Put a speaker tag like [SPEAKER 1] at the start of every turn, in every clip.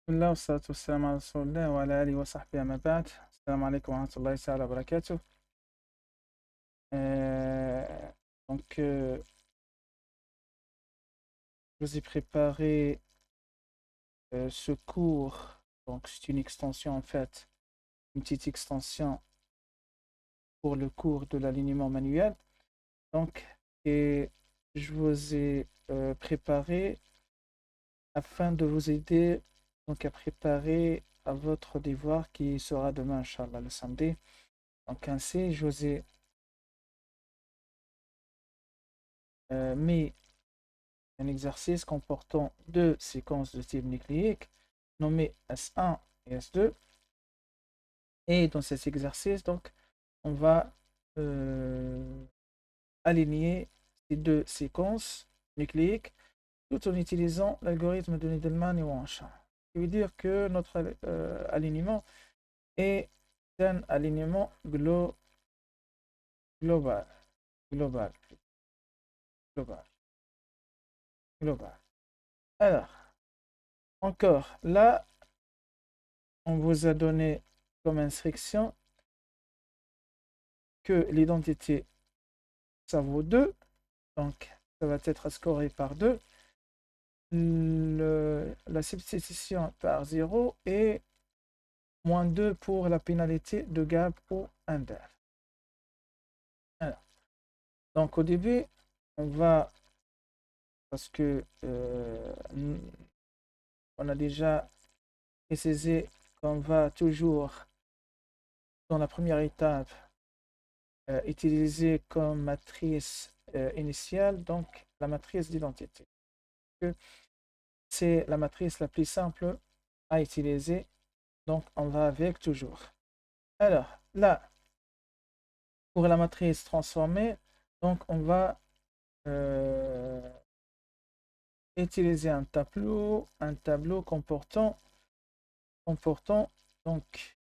[SPEAKER 1] بسم الله والصلاة والسلام على رسول الله وعلى آله وصحبه أما بعد. السلام عليكم ورحمة الله تعالى وبركاته. Euh, donc, euh, je vous ai préparé ce cours. Donc, c'est une extension en fait, une petite extension pour le cours de l'alignement manuel. Donc, et je vous ai préparé afin de vous aider donc à préparer à votre devoir qui sera demain, Inch'Allah, le samedi. Donc, ainsi, je vous ai mis un exercice comportant deux séquences de type nucléique nommées S1 et S2. Et dans cet exercice, donc, on va aligner ces deux séquences nucléiques tout en utilisant l'algorithme de Needleman et Wunsch. Ce qui veut dire que notre alignement est un alignement global. Global. Global. Global. Global. Alors, encore, là, on vous a donné comme instruction que l'identité, ça vaut 2, donc ça va être scoré par 2. La substitution par 0 et moins 2 pour la pénalité de gap ou inder. Alors, donc au début, on va, parce que on a déjà précisé qu'on va toujours, dans la première étape, utiliser comme matrice initiale, donc la matrice d'identité. C'est la matrice la plus simple à utiliser, donc on va avec toujours. Alors là, pour la matrice transformée, donc on va utiliser un tableau comportant donc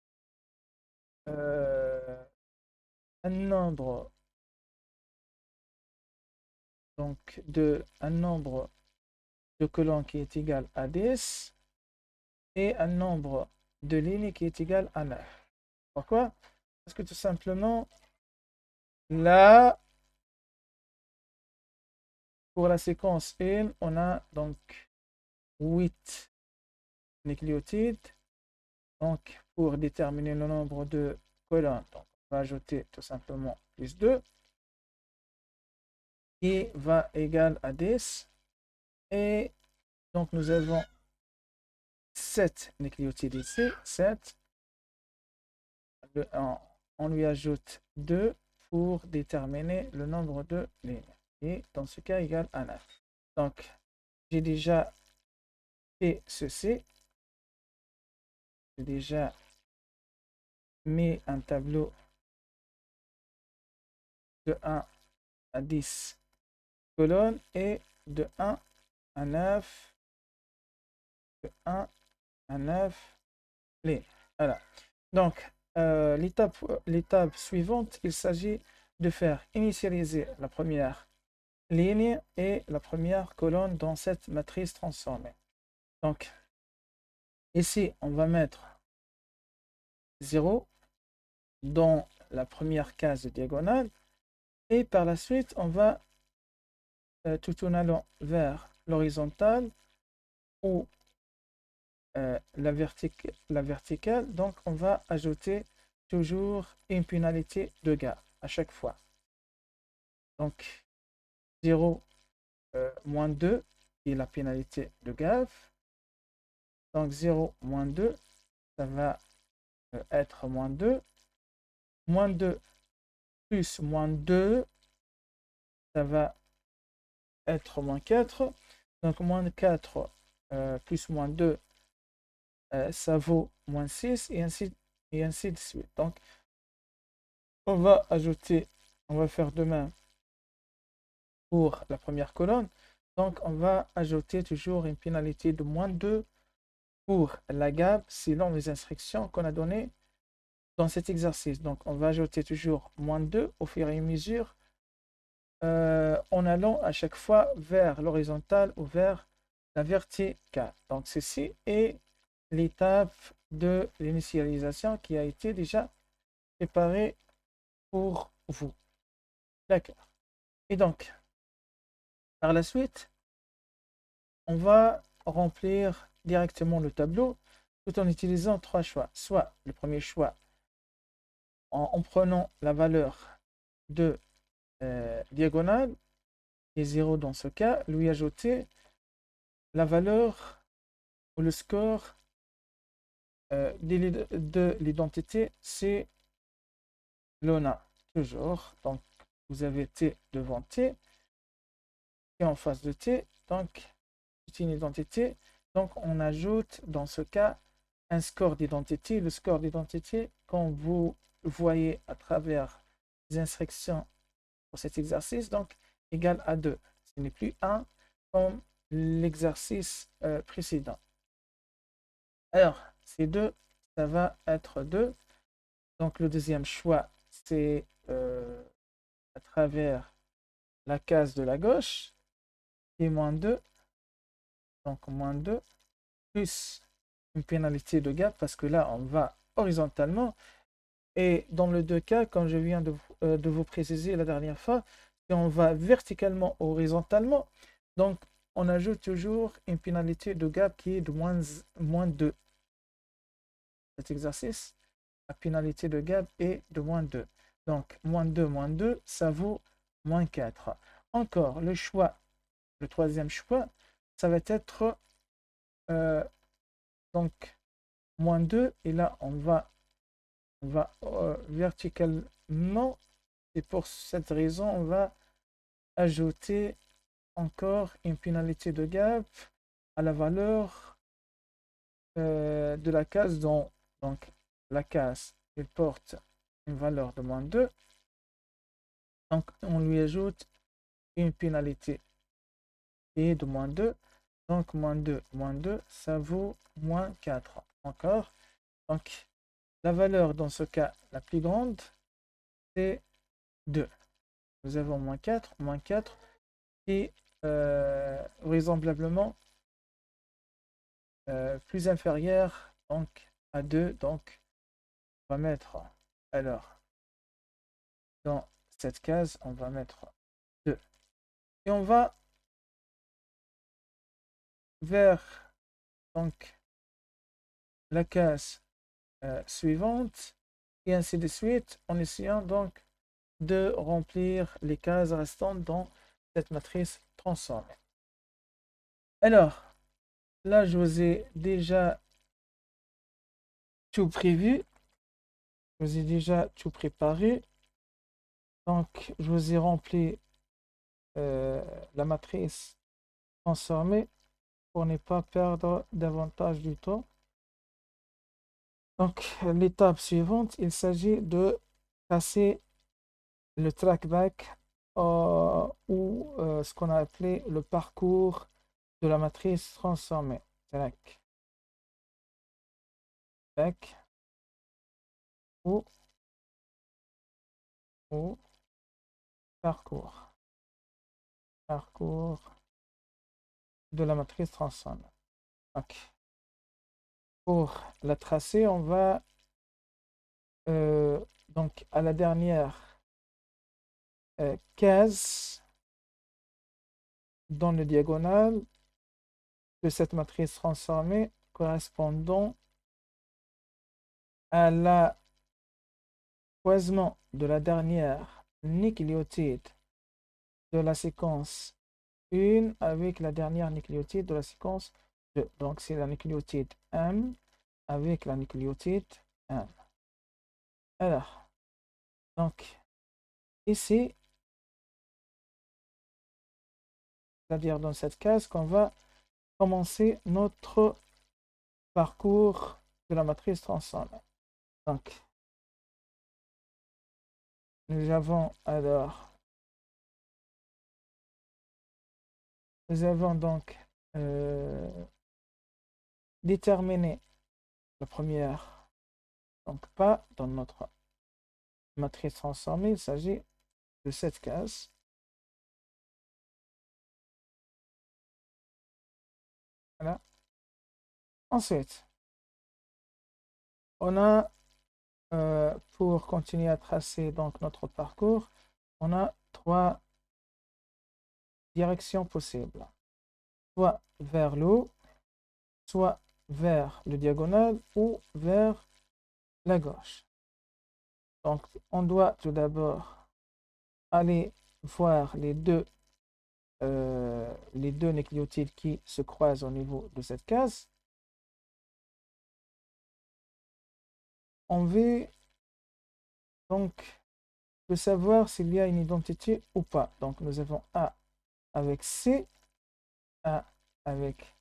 [SPEAKER 1] un nombre un nombre de colonnes qui est égal à 10 et un nombre de lignes qui est égal à 9. Pourquoi? Parce que tout simplement, là, pour la séquence 1, on a donc 8 nucléotides. Donc, pour déterminer le nombre de colonnes, donc, on va ajouter tout simplement plus 2 qui va égal à 10. Et donc, nous avons 7 nucléotides ici, 7. On lui ajoute 2 pour déterminer le nombre de lignes. Et dans ce cas, égal à 9. Donc, j'ai déjà fait ceci. J'ai déjà mis un tableau de 1 à 10 colonnes et de 1 à 9, de 1 à 9 lignes. Voilà. Donc, l'étape suivante, il s'agit de faire initialiser la première ligne et la première colonne dans cette matrice transformée. Donc, ici, on va mettre 0 dans la première case de diagonale et par la suite, on va, tout en allant vers l'horizontale ou la verticale, donc on va ajouter toujours une pénalité de gap à chaque fois. Donc, 0 moins 2 est la pénalité de gap. Donc 0 moins 2, ça va être moins 2. Moins 2 plus moins 2, ça va être moins 4. Donc moins 4 plus moins 2, ça vaut moins 6 et ainsi de suite. Donc on va ajouter, on va faire de même pour la première colonne. Donc on va ajouter toujours une pénalité de moins 2 pour la gap selon les instructions qu'on a données dans cet exercice. Donc on va ajouter toujours moins 2 au fur et à mesure en allant à chaque fois vers l'horizontale ou vers la verticale. Donc ceci est l'étape de l'initialisation qui a été déjà préparée pour vous. D'accord. Et donc, par la suite, on va remplir directement le tableau tout en utilisant trois choix. Soit le premier choix, en prenant la valeur de diagonale, et 0 dans ce cas, lui ajouter la valeur ou le score de l'identité, c'est l'ONA. Toujours, donc vous avez T devant T, et en face de T, donc c'est une identité. Donc on ajoute dans ce cas un score d'identité. Le score d'identité, quand vous voyez à travers les instructions pour cet exercice, donc égal à 2. Ce n'est plus 1 comme l'exercice précédent. Alors, ces 2, ça va être 2. Donc le deuxième choix, c'est à travers la case de la gauche, qui est moins 2. Donc moins 2, plus une pénalité de gap, parce que là, on va horizontalement. Et dans les deux cas, comme je viens de vous préciser la dernière fois, si on va verticalement ou horizontalement, donc on ajoute toujours une pénalité de gap qui est de moins 2. Cet exercice, la pénalité de gap est de moins 2. Donc moins 2, ça vaut moins 4. Encore, le troisième choix, ça va être donc moins 2. Et là, on va verticalement. Et pour cette raison, on va ajouter encore une pénalité de gap à la valeur de la case dont donc la case elle porte une valeur de moins 2. Donc on lui ajoute une pénalité qui est de moins 2. Donc moins 2, ça vaut moins 4. Encore. Donc la valeur dans ce cas la plus grande, c'est 2. Nous avons moins 4 qui vraisemblablement plus inférieur donc à 2. Donc on va mettre, alors dans cette case, on va mettre 2. Et on va vers donc la case suivante et ainsi de suite en essayant donc de remplir les cases restantes dans cette matrice transformée. Alors là, je vous ai déjà tout prévu, je vous ai déjà tout préparé. Donc je vous ai rempli la matrice transformée pour ne pas perdre davantage du temps. Donc l'étape suivante, il s'agit de passer le trackback ou ce qu'on a appelé le parcours de la matrice transformée. Track, back ou parcours de la matrice transformée. Donc, pour la tracer, on va donc à la dernière case dans le diagonale de cette matrice transformée correspondant à la croisement de la dernière nucléotide de la séquence 1 avec la dernière nucléotide de la séquence 2. Donc c'est la nucléotide M avec la nucléotide M. Alors, donc ici, c'est-à-dire dans cette case qu'on va commencer notre parcours de la matrice transformée. Donc, nous avons donc déterminé la première, donc pas dans notre matrice transformée, il s'agit de cette case. Voilà. Ensuite, on a, pour continuer à tracer donc notre parcours, on a trois directions possibles. Soit vers le haut, soit vers le diagonal ou vers la gauche. Donc, on doit tout d'abord aller voir les deux nucléotides qui se croisent au niveau de cette case. On veut donc de savoir s'il y a une identité ou pas. Donc, nous avons A avec C, A avec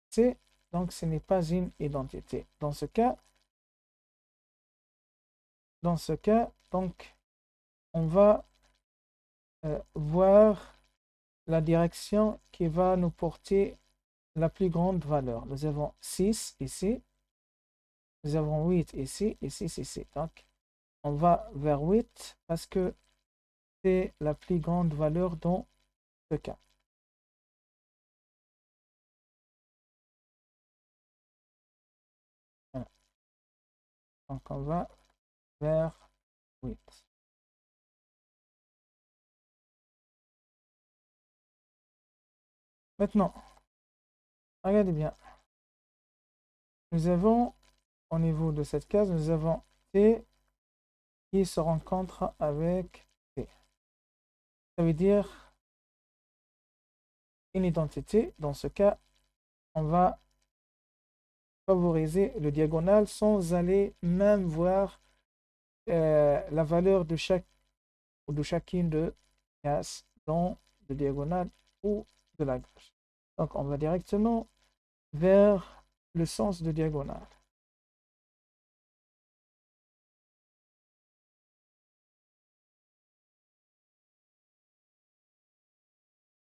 [SPEAKER 1] C. Donc, ce n'est pas une identité. Dans ce cas, donc, on va voir la direction qui va nous porter la plus grande valeur. Nous avons 6 ici, nous avons 8 ici et 6 ici. Donc, on va vers 8 parce que c'est la plus grande valeur dans ce cas. Voilà. Donc, on va vers 8. Maintenant, regardez bien. Nous avons, au niveau de cette case, nous avons T qui se rencontre avec T. Ça veut dire une identité. Dans ce cas, on va favoriser le diagonal sans aller même voir la valeur de chaque ou de chacune de cases dans le diagonal ou de la gauche. Donc, on va directement vers le sens de diagonale.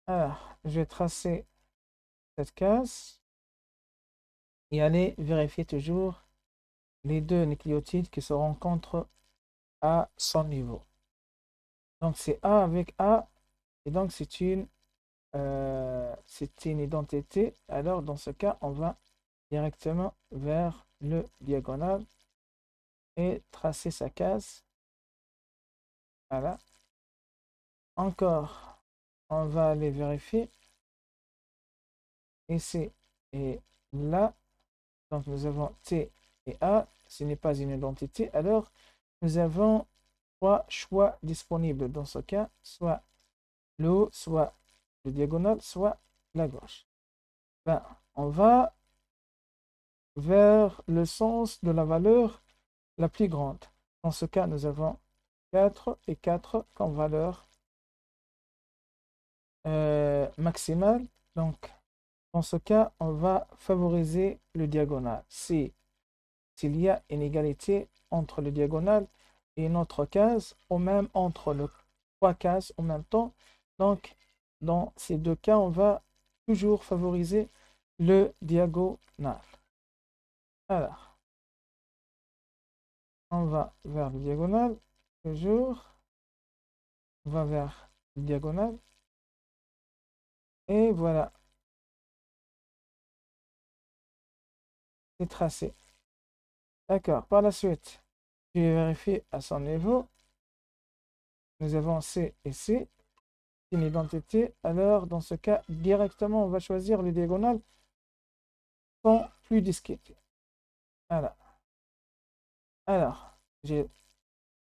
[SPEAKER 1] Alors, je vais tracer cette case et aller vérifier toujours les deux nucléotides qui se rencontrent à son niveau. Donc, c'est A avec A, et donc c'est une identité. Alors, dans ce cas, on va directement vers le diagonal et tracer sa case. Voilà. Encore, on va aller vérifier. Ici et là. Donc, nous avons T et A. Ce n'est pas une identité. Alors, nous avons trois choix disponibles dans ce cas, soit le haut, soit le diagonal, soit la gauche. Ben, on va vers le sens de la valeur la plus grande. Dans ce cas, nous avons 4 et 4 comme valeur maximale. Donc, dans ce cas, on va favoriser le diagonal. S'il y a une égalité entre le diagonal et une autre case, ou même entre les trois cases en même temps. Donc, dans ces deux cas, on va toujours favoriser le diagonal. Alors, on va vers le diagonal, toujours. On va vers le diagonal. Et voilà, c'est tracé. D'accord, par la suite, je vais vérifier à son niveau. Nous avons C et C, une identité. Alors, dans ce cas, directement, on va choisir le diagonal sans plus discuter. Voilà. Alors, j'ai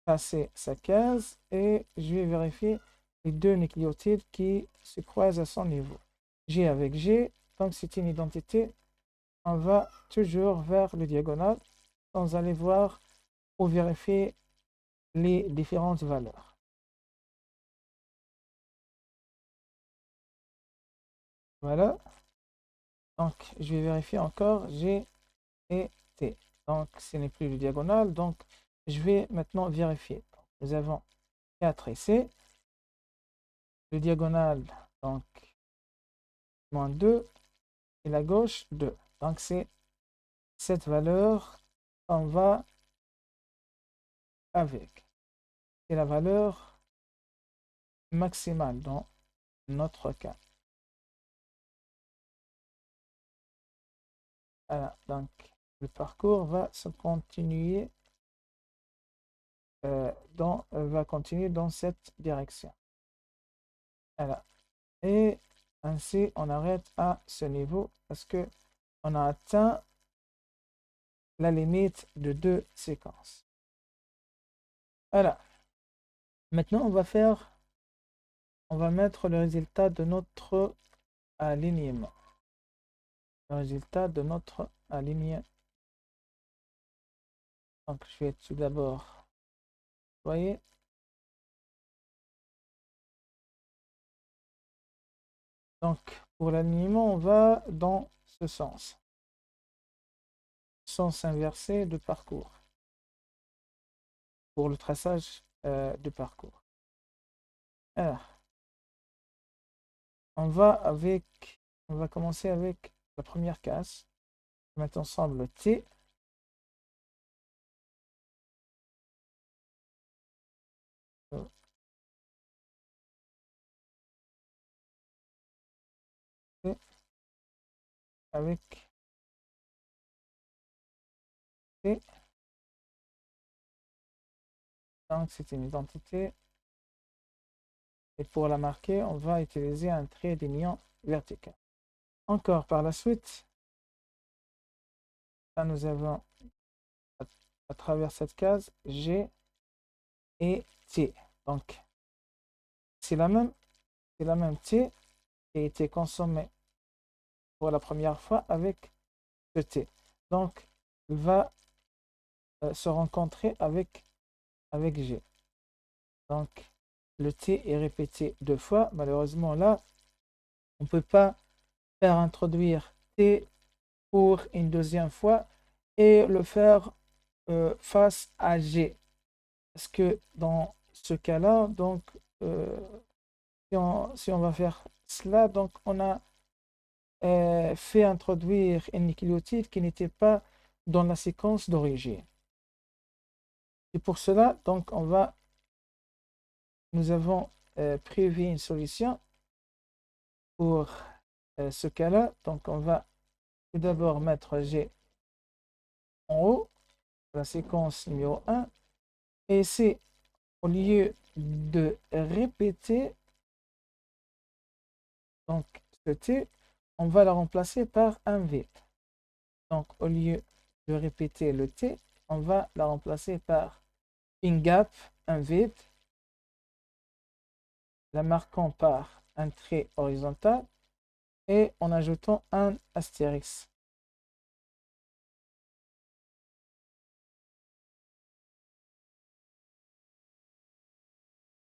[SPEAKER 1] passé sa case et je vais vérifier les deux nucléotides qui se croisent à son niveau. G avec G, donc c'est une identité. On va toujours vers le diagonal sans aller voir ou vérifier les différentes valeurs. Voilà. Donc, je vais vérifier encore G et T. Donc, ce n'est plus le diagonal. Donc, je vais maintenant vérifier. Nous avons 4 ici. Le diagonal, donc, moins 2. Et la gauche, 2. Donc, c'est cette valeur qu'on va avec. C'est la valeur maximale dans notre cas. Voilà, donc Le parcours va se continuer va continuer dans cette direction. Voilà. Et ainsi, on arrête à ce niveau parce que on a atteint la limite de 2 séquences. Voilà. Maintenant, on va mettre le résultat de notre alignement. Le résultat de notre alignement. Donc, je vais tout d'abord, vous voyez, donc pour l'alignement, on va dans ce sens inversé de parcours pour le traçage de parcours. Alors, on va commencer avec la première case. On va mettre ensemble T. T avec T. Donc, c'est une identité. Et pour la marquer, on va utiliser un trait d'union vertical. Encore par la suite, là, nous avons à travers cette case G et T. Donc, c'est la même T qui a été consommée pour la première fois avec ce T. Donc, il va se rencontrer avec G. Donc, le T est répété 2 fois. Malheureusement, là, on ne peut pas faire introduire T pour une deuxième fois et le faire face à G. Parce que dans ce cas-là, donc, si on va faire cela, donc on a fait introduire une nucléotide qui n'était pas dans la séquence d'origine. Et pour cela, donc, nous avons prévu une solution pour ce cas-là. Donc, on va tout d'abord mettre G en haut, la séquence numéro 1. Et c'est au lieu de répéter donc ce T, on va la remplacer par un vide. Donc, au lieu de répéter le T, on va la remplacer par une gap, un vide, la marquant par un trait horizontal et en ajoutant un astérix.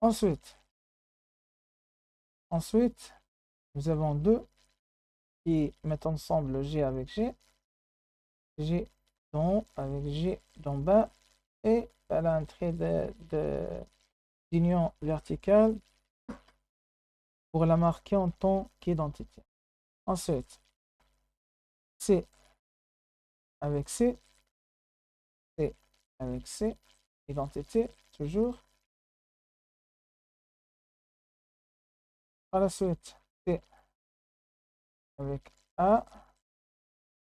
[SPEAKER 1] Ensuite, nous avons deux qui mettent ensemble G avec G d'en haut avec G d'en bas, et elle a un trait d'union verticale pour la marquer en tant qu'identité. Ensuite, C avec C, C avec C, identité toujours. Par la suite, C avec A,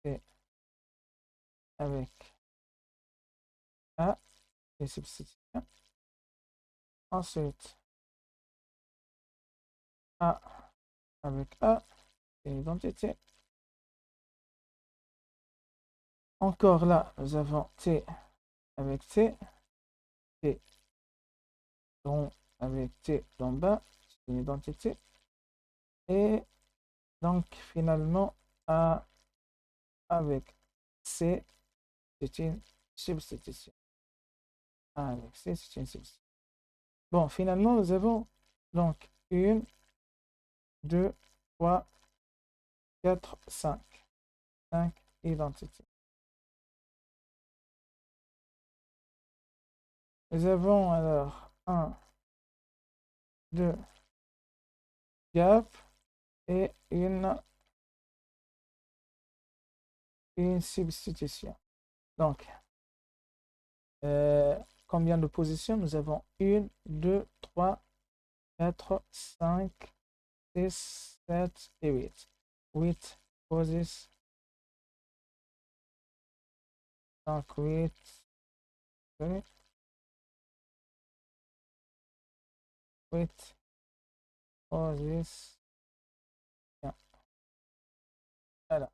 [SPEAKER 1] C avec A, et substitution. Ensuite, A avec A, c'est une identité. Encore là, nous avons T avec T, T rond avec T d'en bas, c'est une identité. Et donc, finalement, A avec C, c'est une substitution. A avec C, c'est une substitution. Bon, finalement, nous avons donc 1, 2, 3, 4, 5. 5 identités. Nous avons alors 1, 2 gap et une substitution. Donc, combien de positions? Nous avons 1, 2, 3, 4, 5, 6, 7 et 8. 8 positions quit, quit, quit for this. Bien. Voilà.